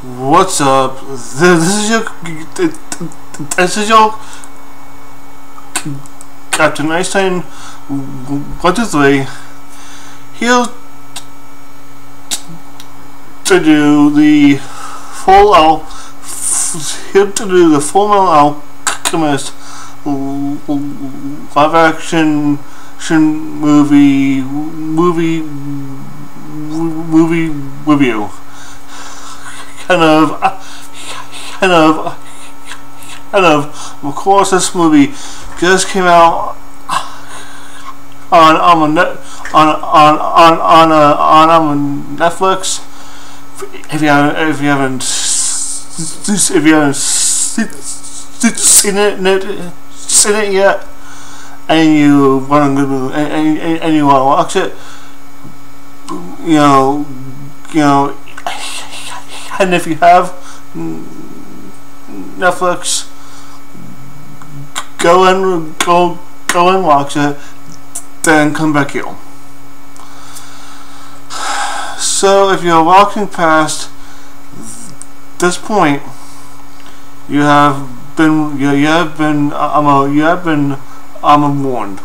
What's up? This is your Captain Einstein 123 here to do the Fullmetal Alchemist live action movie review. Of course, this movie just came out on Netflix. If you haven't seen it yet, and you want to watch it, and if you have Netflix, go and watch it, then come back here. So if you're walking past this point, you have been warned.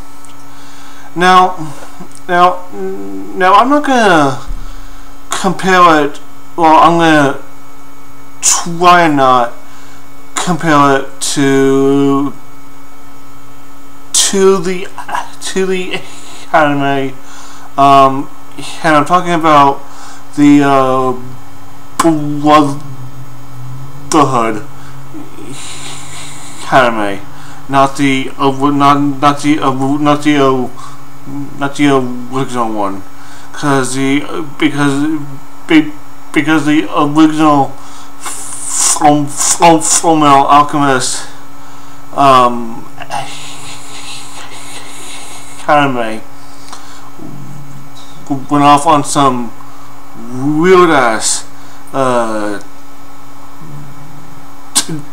Now I'm not gonna compare it. Well, I'm gonna try and not compare it to the anime, and I'm talking about the Brotherhood anime, not the original one, because the original Fullmetal Alchemist anime went off on some weird ass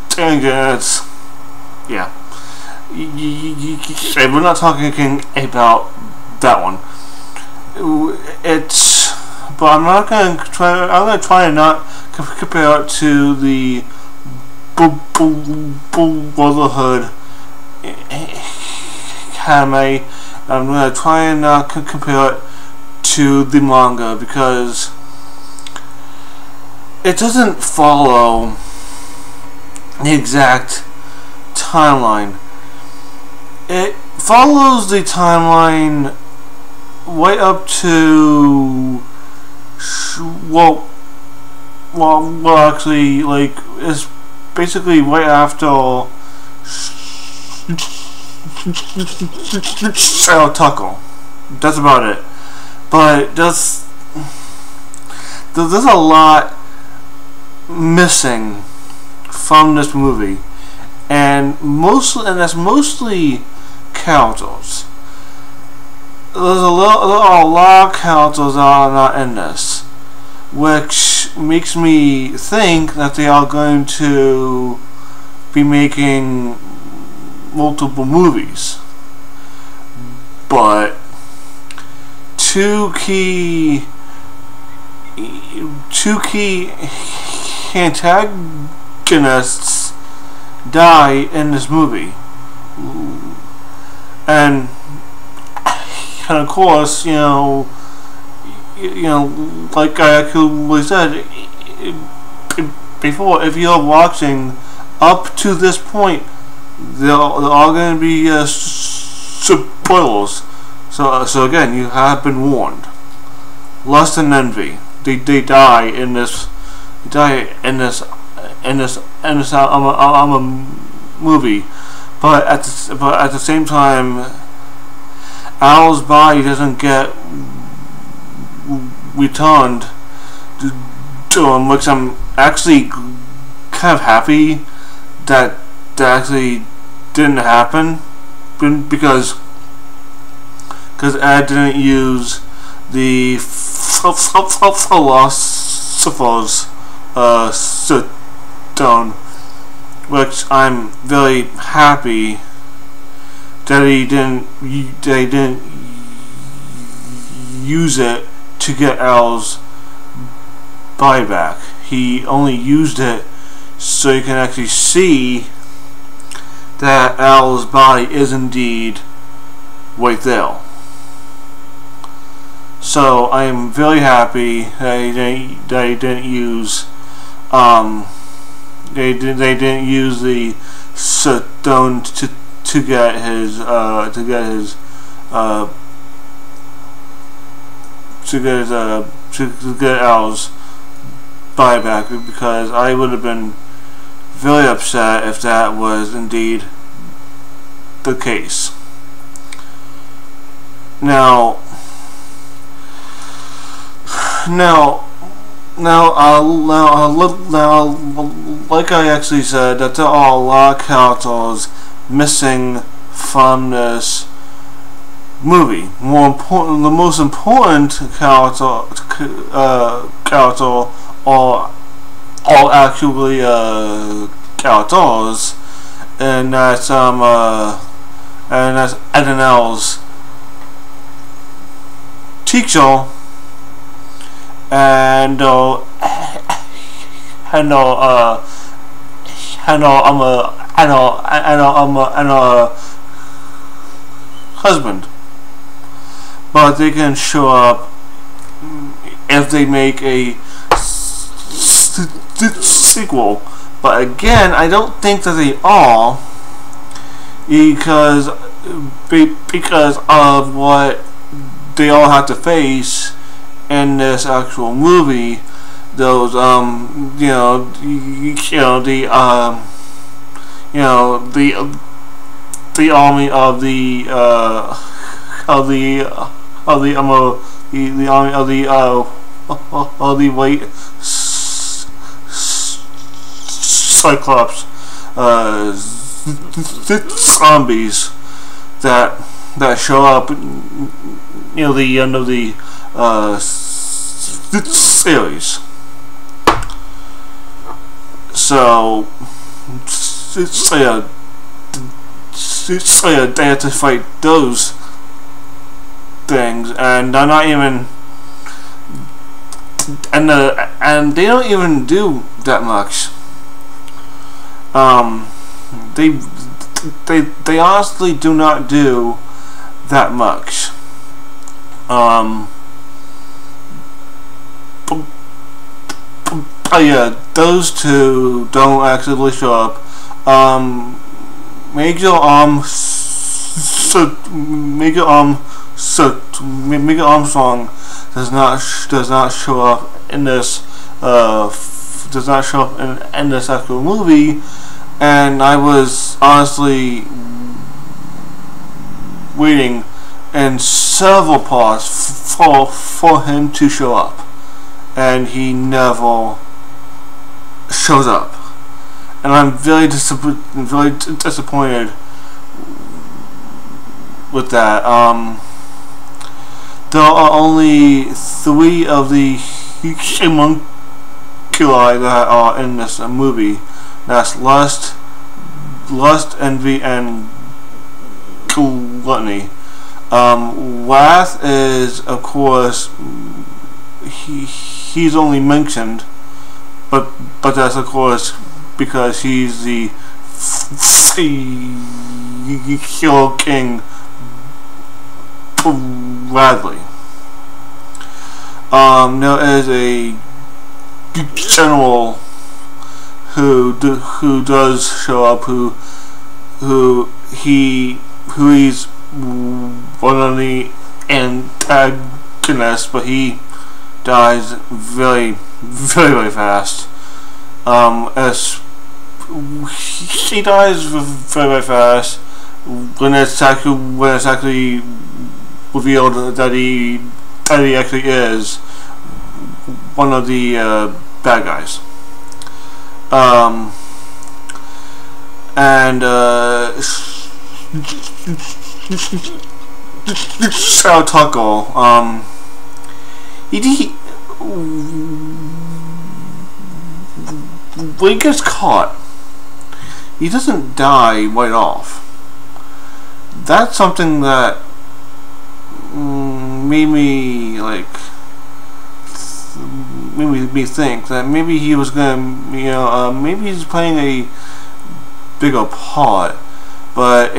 tangents. Yeah, we're not talking about that one. But I'm gonna try and not compare it to the Brotherhood anime. I'm gonna try and not compare it to the manga, because it doesn't follow the exact timeline. It follows the timeline right up to well, actually, like, it's basically right after Tuckle. That's about it. But there's a lot missing from this movie, and that's mostly characters. There's a lot of characters that are not in this, which makes me think that they are going to be making multiple movies. But two key antagonists die in this movie, and of course, like I actually said before, if you're watching up to this point, there are going to be spoilers. So again, you have been warned. Lust and envy. They die in this. Movie, but at the same time, Al's body doesn't get returned to him, which I'm actually kind of happy that actually didn't happen, because Ed didn't use the philosopher's stone, which I'm very happy that he didn't use it to get Al's buyback. he only used it so you can actually see that Al's body is indeed right there. So I am very happy that he didn't use they didn't use the stone to get his to get Al's body back, because I would have been very upset if that was indeed the case. Now, like I actually said, that there are a lot of characters missing from this movie. More important, the most important character are actually characters, and that's Edenel's teacher, and husband. But they can show up if they make a sequel. But again, I don't think that they are, because of what they all have to face in this actual movie. Those the army of the white Cyclops zombies that show up near the end of the series. So they have to fight those things, and they're not even, and they don't even do that much. They honestly do not do that much. Yeah, those two don't actually show up. Major Armstrong does not show up in this in this actual movie, and I was honestly waiting in several parts for him to show up, and he never shows up, and I'm very disappointed with that. There are only 3 of the homunculi that are in this movie. That's lust, envy, and gluttony. Wrath is, of course, he's only mentioned, but that's of course because he's the Hero King Bradley. There is a general who does show up, who's one of the antagonists, but he dies very fast. As he dies very fast when it's actually revealed that he actually is one of the bad guys. Shao Tuckle, when he gets caught, he doesn't die right off. That's something that made me made me think that maybe he was gonna, maybe he's playing a bigger part. But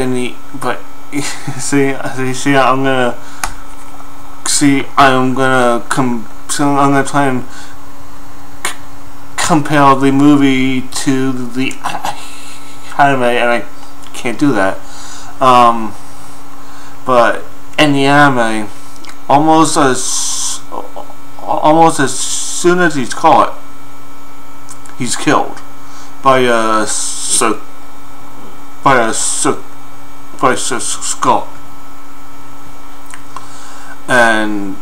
see, I'm gonna try and compare the movie to the anime, and I can't do that. But in the anime, almost as soon as he's caught, he's killed by a skull. And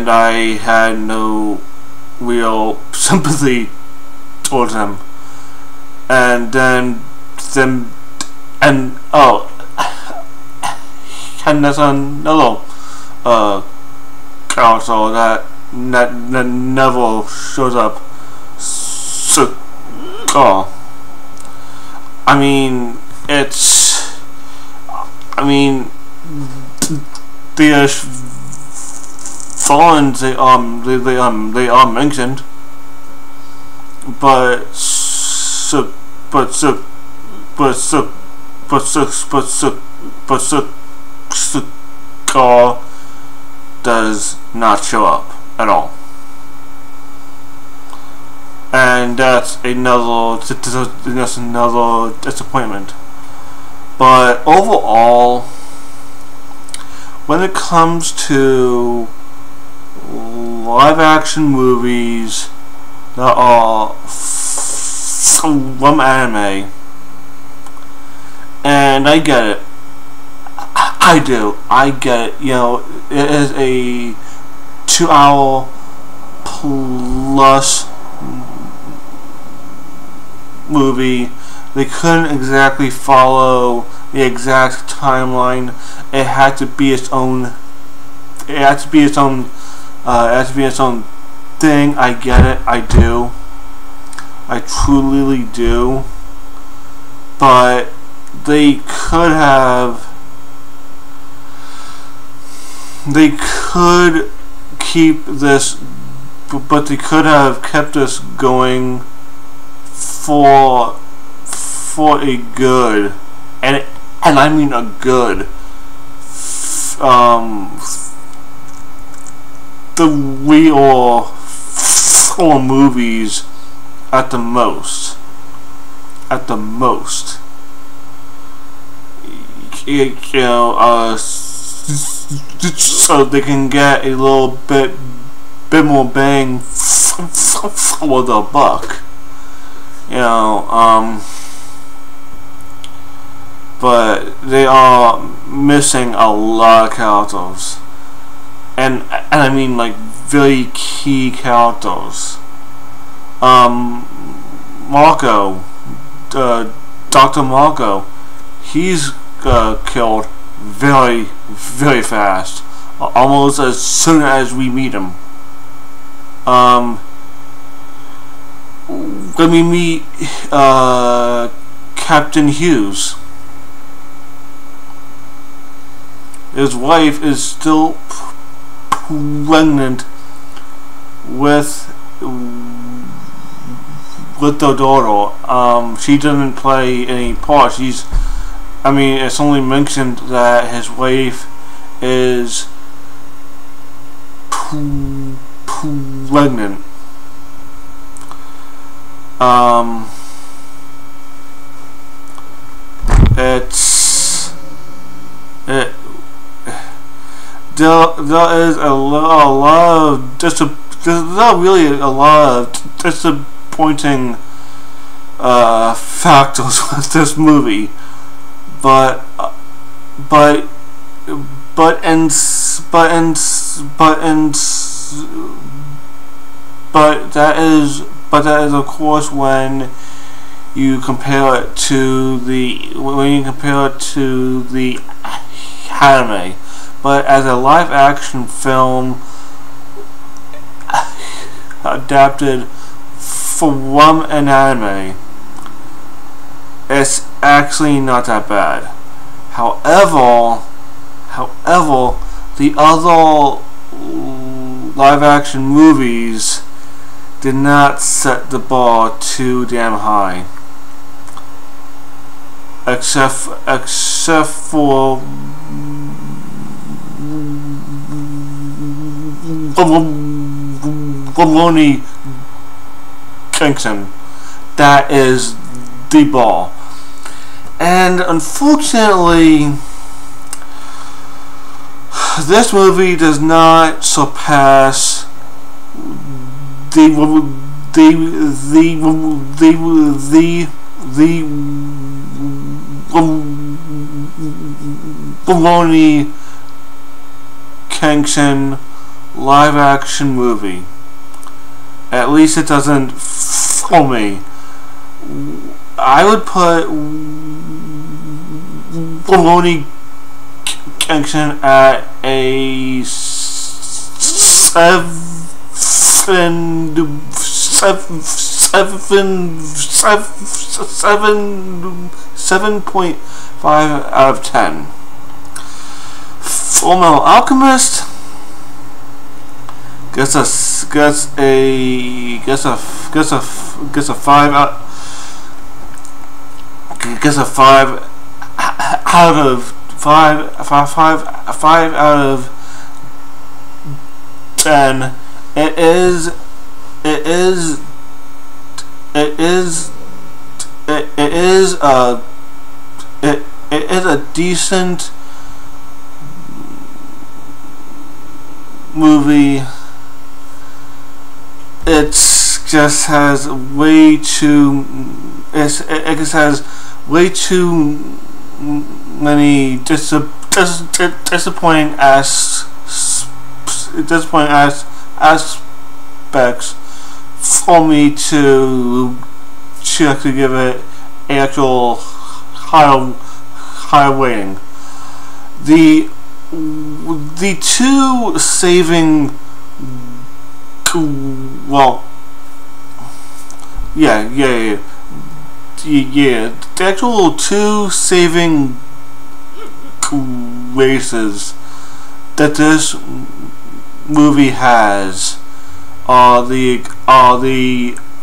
I had no real sympathy towards him. And and there's another character that never shows up. I mean, the Thorns, they are mentioned, but Scar does not show up at all, and that's another disappointment. But overall, when it comes to live action movies that are from anime, and I get it, I get it, it is a 2-hour plus movie. They couldn't exactly follow the exact timeline. It had to be its own. It had to be its own thing. I get it. I do. I truly do. But they could have. They could keep this, but they could have kept us going for a good, and I mean a good, 3 or 4 movies at the most. So they can get a little bit more bang for the buck. But they are missing a lot of characters, and I mean like very key characters. Marco, Dr. Marco, he's killed very fast, almost as soon as we meet him. When we meet Captain Hughes, his wife is still pregnant with their daughter. She doesn't play any part. It's only mentioned that his wife is pregnant. There is a lot of disappointing factors with this movie, but that is of course when you compare it to the anime. But as a live action film adapted from an anime, it's actually not that bad. However, the other live action movies did not set the bar too damn high. Except for Baloney Kingston. That is the bar. And unfortunately, this movie does not surpass the Baloney Kingston live action movie. At least it doesn't for me. I would put Baloney Kingston at a 7.5 out of 10. Fullmetal Alchemist gets a 5 out of 5 out of 10. It is a decent movie. It just has way too many disappointing aspects for me to actually give it an actual higher rating. The two saving, well, yeah. The actual two saving graces that this movie has are the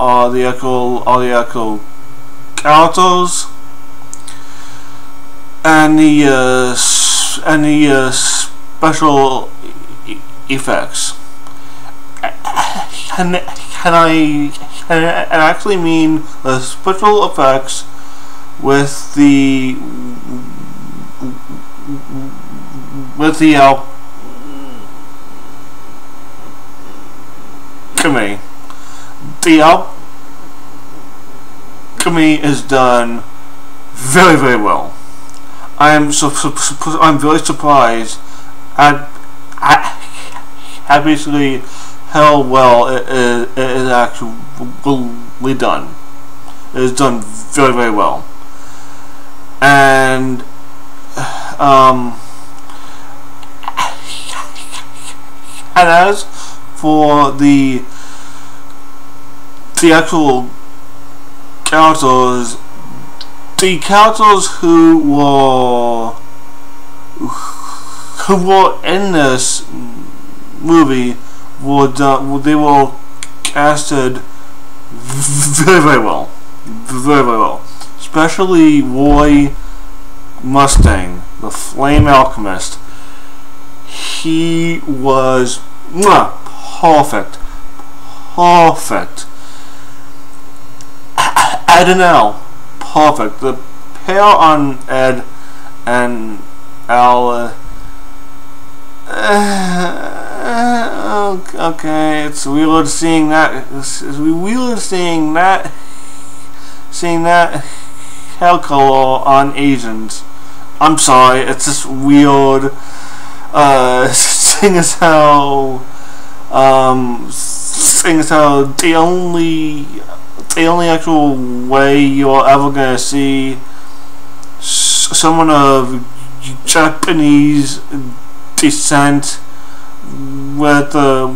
actual characters and the special effects. And I actually mean the special effects with the alchemy. The alchemy is done very, very well. I'm very surprised at basically how well it is actually done. It is done very, very well. And as for the actual characters, the characters who were in this movie they were casted very, very well. Very, very well. Especially Roy Mustang, the Flame Alchemist. He was perfect. Perfect. Ed and Al, perfect. The pair on Ed and Al, okay, it's weird seeing that. It's weird seeing that hair color on Asians. I'm sorry, it's just weird. Seeing as how the only actual way you're ever gonna see someone of Japanese descent with a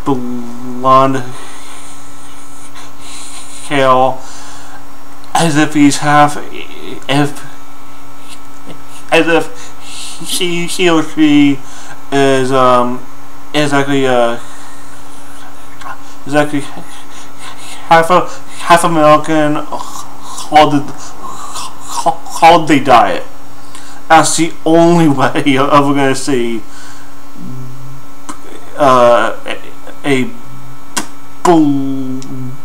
blonde hair, as if he's half as if he or she is actually half American holiday diet. That's the only way you're ever going to see a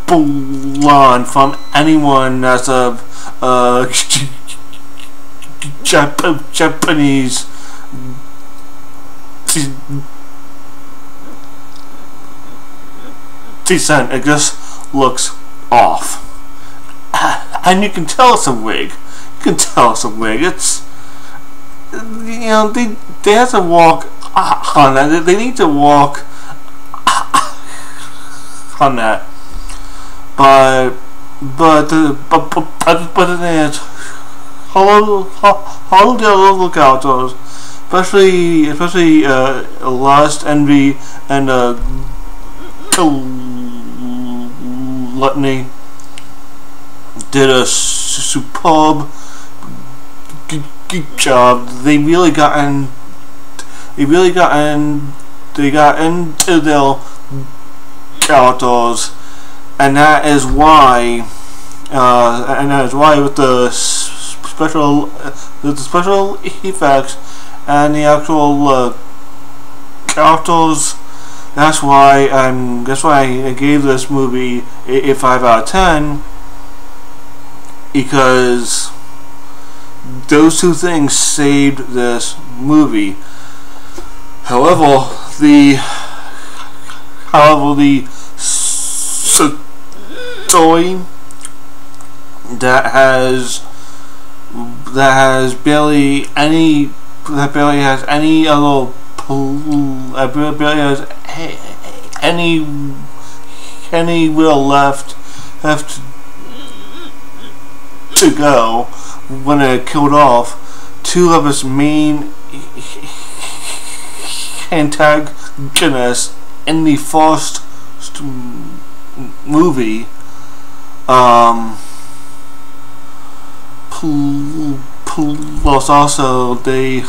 blonde from anyone that's of Japanese descent. It just looks off, and you can tell it's a wig. You can tell it's a wig. It's, you know, they have to walk on that. They need to walk on that. But the thing is, all the other characters, especially Lust, Envy, and Gluttony, did a superb job. They got into their characters, and that is why with the special effects and the actual characters, that's why I gave this movie a 5 out of 10, because those two things saved this movie. However, the story that barely has any will left to go when it killed off two of its main antagonists in the first movie. Plus also they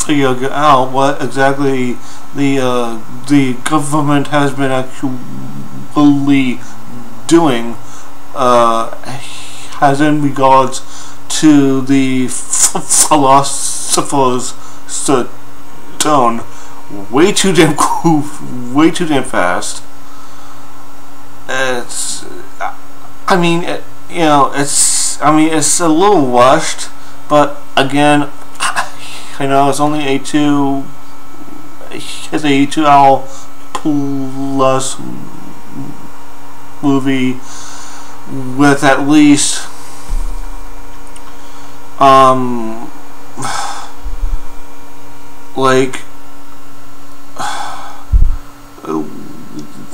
figured out what exactly the government has been actually doing, as in regards to the philosopher's stone, way too damn fast. It's, it's a little rushed, but again, I know it's only a 2 hour plus movie with at least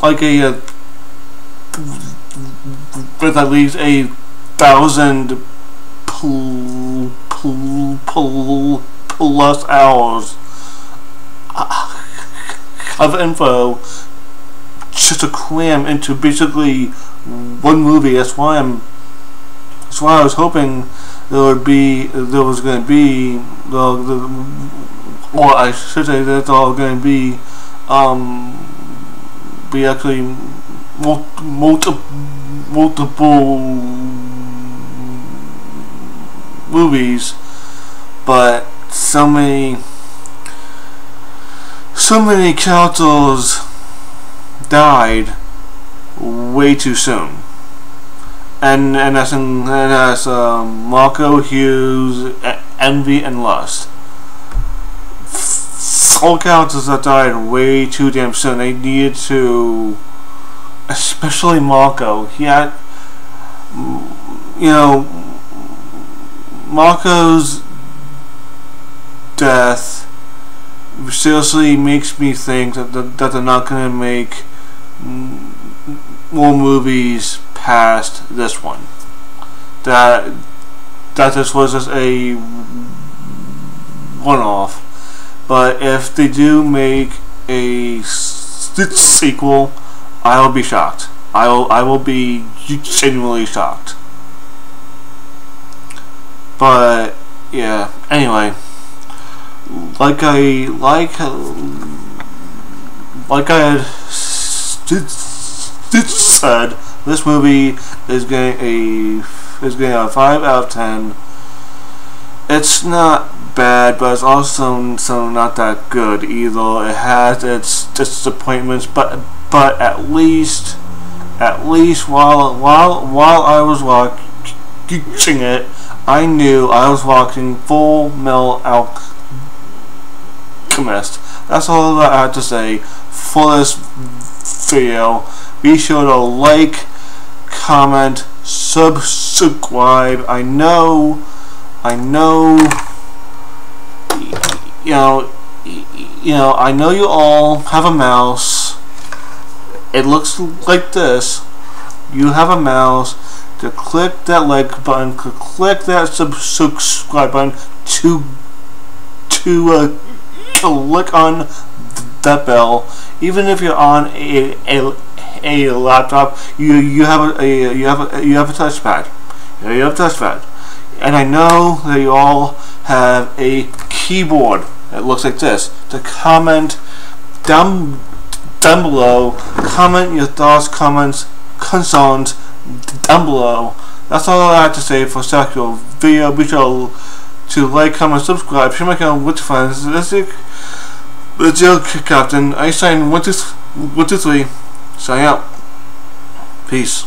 like a with at least 1,000 plus hours of info just to cram into basically one movie. That's why I was hoping there was going to be or I should say that's all going to be actually multiple movies, but so many characters died way too soon, and that's Marco, Hughes, Envy, and Lust. All characters that died way too damn soon. They needed to, especially Marco. He had, Marco's death seriously makes me think that they're not going to make more movies past this one. That this was just a one-off. But if they do make a sequel, I will be shocked. I will be genuinely shocked. But yeah, anyway, like I had said, this movie is getting a 5 out of 10. It's not bad, but it's also not that good either. It has its disappointments, but at least while I was watching it, I knew I was watching Fullmetal Alchemist. That's all that I have to say for this video. Be sure to like, comment, subscribe. I know, I know you all have a mouse. It looks like this. You have a mouse. To click that like button, to click that subscribe button, to click on that bell. Even if you're on a laptop, you have a touchpad. You have a touchpad, and I know that you all have a keyboard that looks like this. To comment down below, comment your thoughts, comments, concerns down below. That's all I have to say for sexual video. Be sure to like, comment, subscribe, share my channel with your friends. This is the Jail Captain. I sign 1, 2, 3. Sign out. Peace.